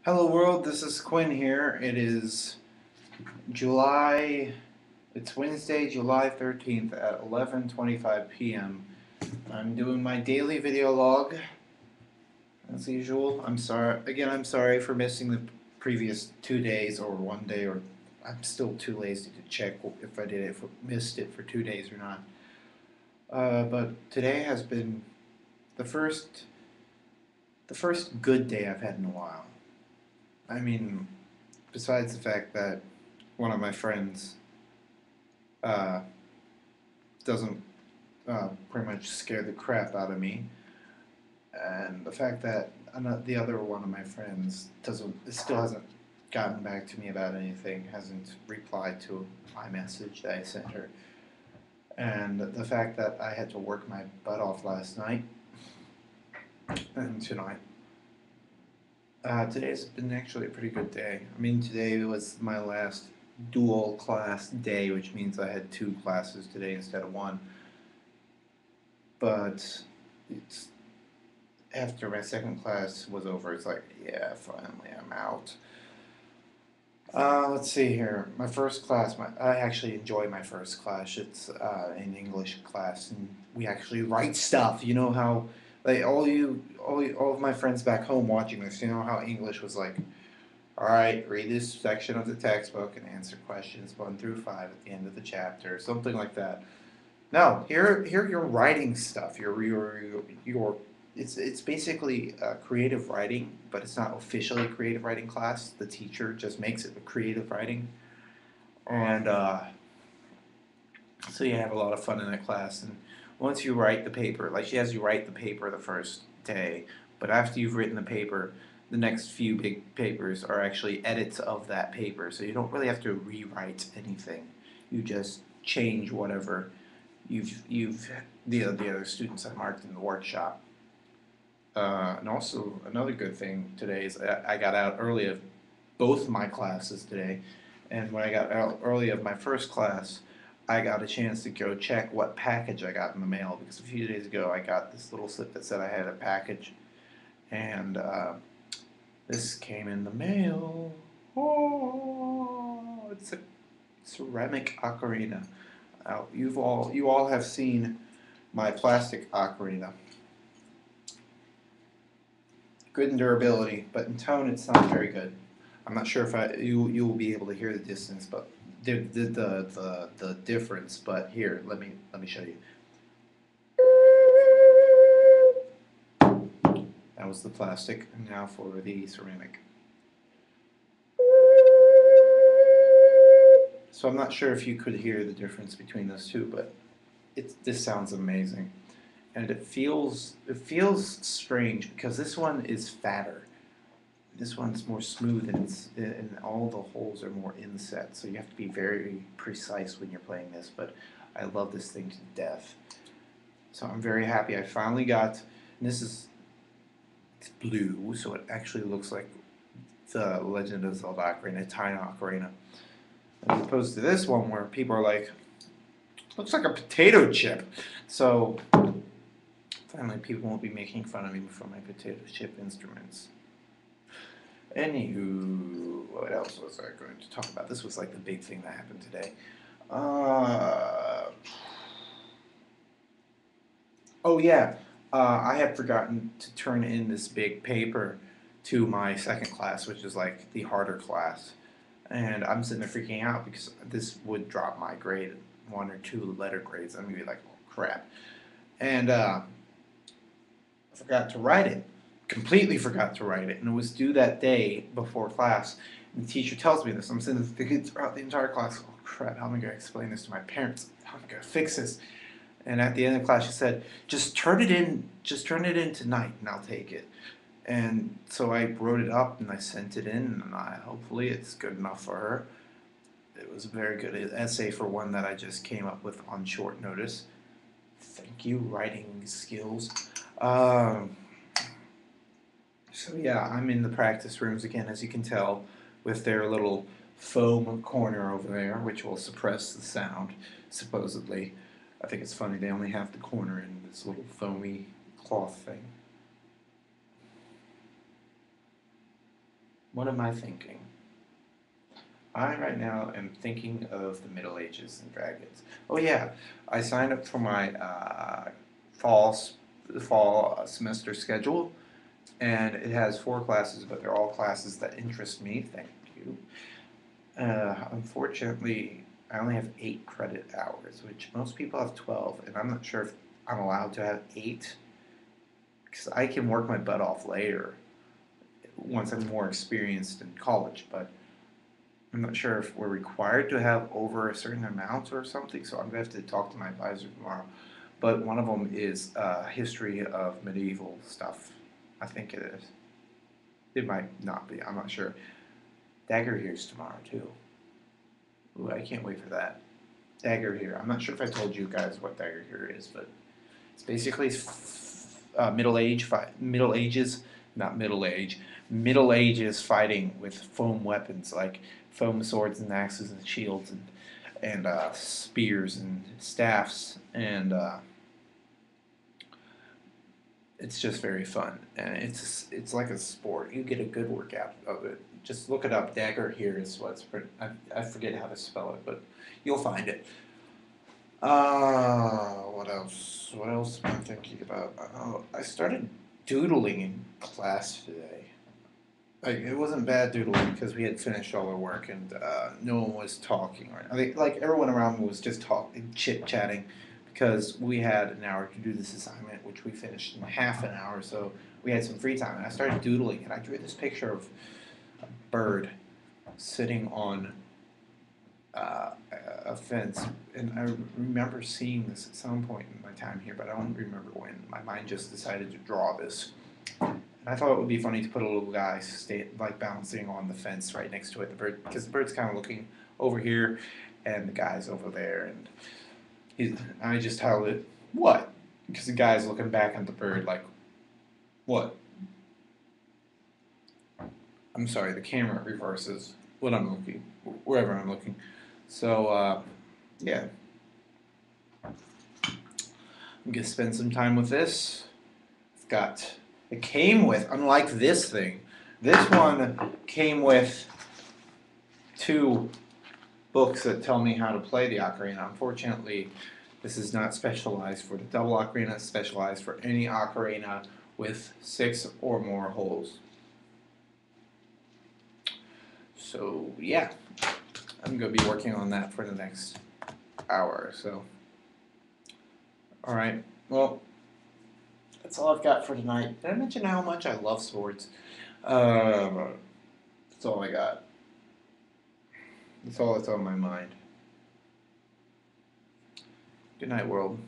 Hello world, this is Quinn here. It is July, it's Wednesday, July 13th at 11:25 p.m. I'm doing my daily video log as usual. I'm sorry for missing the previous 2 days or one day, or I'm still too lazy to check if I did it, if I missed it for 2 days or not. But today has been the first, the first good day I've had in a while. I mean, besides the fact that one of my friends uh, doesn't pretty much scare the crap out of me, and the fact that the other one of my friends still hasn't gotten back to me about anything, hasn't replied to my message that I sent her, and the fact that I had to work my butt off last night and tonight. Today's been actually a pretty good day. I mean, today was my last dual class day, which means I had two classes today instead of one. But it's after my second class was over, it's like, yeah, finally I'm out. Let's see here. My first class, I actually enjoy my first class. It's an English class, and we actually write stuff. You know how, like all of my friends back home watching this, you know how English was like, all right, read this section of the textbook and answer questions 1 through 5 at the end of the chapter, something like that. No, here you're writing stuff. You're it's basically creative writing, but it's not officially a creative writing class. The teacher just makes it a creative writing, and so you have a lot of fun in that class. And once you write the paper, like she has you write the paper the first day, but after you've written the paper, the next few big papers are actually edits of that paper. So you don't really have to rewrite anything. You just change whatever you've the other students have marked in the workshop. And also another good thing today is I got out early of both my classes today, and when I got out early of my first class, I got a chance to go check what package I got in the mail because a few days ago I got this little slip that said I had a package, and this came in the mail. Oh, it's a ceramic ocarina. You all have seen my plastic ocarina. Good in durability, but in tone it's not very good. I'm not sure if you will be able to hear the distance, but the difference. But here, let me show you. That was the plastic, and now for the ceramic. So I'm not sure if you could hear the difference between those two, but this sounds amazing, and it feels strange because this one is fatter. This one's more smooth and all the holes are more inset, so you have to be very precise when you're playing this. But I love this thing to death, so I'm very happy I finally got. And it's blue, so it actually looks like the Legend of Zelda Ocarina, Tiny Ocarina, as opposed to this one where people are like, looks like a potato chip. So finally, people won't be making fun of me for my potato chip instruments. Anywho, what else was I going to talk about? This was like the big thing that happened today. Uh, oh yeah, I had forgotten to turn in this big paper to my second class, which is like the harder class, and I'm sitting there freaking out because this would drop my grade, 1 or 2 letter grades. I'm gonna be like, oh crap, and I forgot to write it. Completely forgot to write it, and it was due that day before class. And the teacher tells me this. I'm sitting there thinking throughout the entire class, oh crap, how am I going to explain this to my parents? How am I going to fix this? And at the end of the class, she said, just turn it in tonight, and I'll take it. And so I wrote it up and I sent it in, and hopefully it's good enough for her. It was a very good essay for one that I just came up with on short notice. Thank you, writing skills. Um, So yeah, I'm in the practice rooms again, as you can tell, with their little foam corner over there, which will suppress the sound, supposedly. I think it's funny they only have the corner in this little foamy cloth thing. What am I thinking? I right now am thinking of the Middle Ages and dragons. Oh yeah, I signed up for my fall semester schedule, and it has 4 classes, but they're all classes that interest me. Thank you. Unfortunately, I only have 8 credit hours, which most people have 12, and I'm not sure if I'm allowed to have 8 because I can work my butt off later once I'm more experienced in college, but I'm not sure if we're required to have over a certain amount or something, so I'm gonna have to talk to my advisor tomorrow. But one of them is history of medieval stuff. I think it is. It might not be. I'm not sure. Dagobert's tomorrow too. Ooh, I can't wait for that. Dagoberт. I'm not sure if I told you guys what Dagoberт is, but it's basically Middle Ages, not middle age, Middle Ages fighting with foam weapons like foam swords and axes and shields and spears and staffs, and it's just very fun, and it's like a sport. You get a good workout of it. Just look it up. Dagoberт is what's I forget how to spell it, but you'll find it. What else? What else am I thinking about? Oh, I started doodling in class today. Like it wasn't bad doodling because we had finished all our work and no one was talking. Right? I think like everyone around me was just talking, chit chatting, because we had an hour to do this assignment, which we finished in half an hour. So we had some free time, and I started doodling, and I drew this picture of a bird sitting on a fence, and I remember seeing this at some point in my time here, but I don't remember when. My mind just decided to draw this. And I thought it would be funny to put a little guy like bouncing on the fence right next to it, the bird, because the bird's kind of looking over here, and the guy's over there, and I just held it. What? Because the guy's looking back at the bird like, what? I'm sorry, the camera reverses when I'm looking, wherever I'm looking. So, yeah, I'm gonna spend some time with this. It came with, unlike this thing, this one came with 2 books that tell me how to play the ocarina. Unfortunately, this is not specialized for the double ocarina, it's specialized for any ocarina with 6 or more holes. So, yeah, I'm going to be working on that for the next hour or so. Alright, well, that's all I've got for tonight. Did I mention how much I love swords? That's all I got. That's all that's on my mind. Good night, world.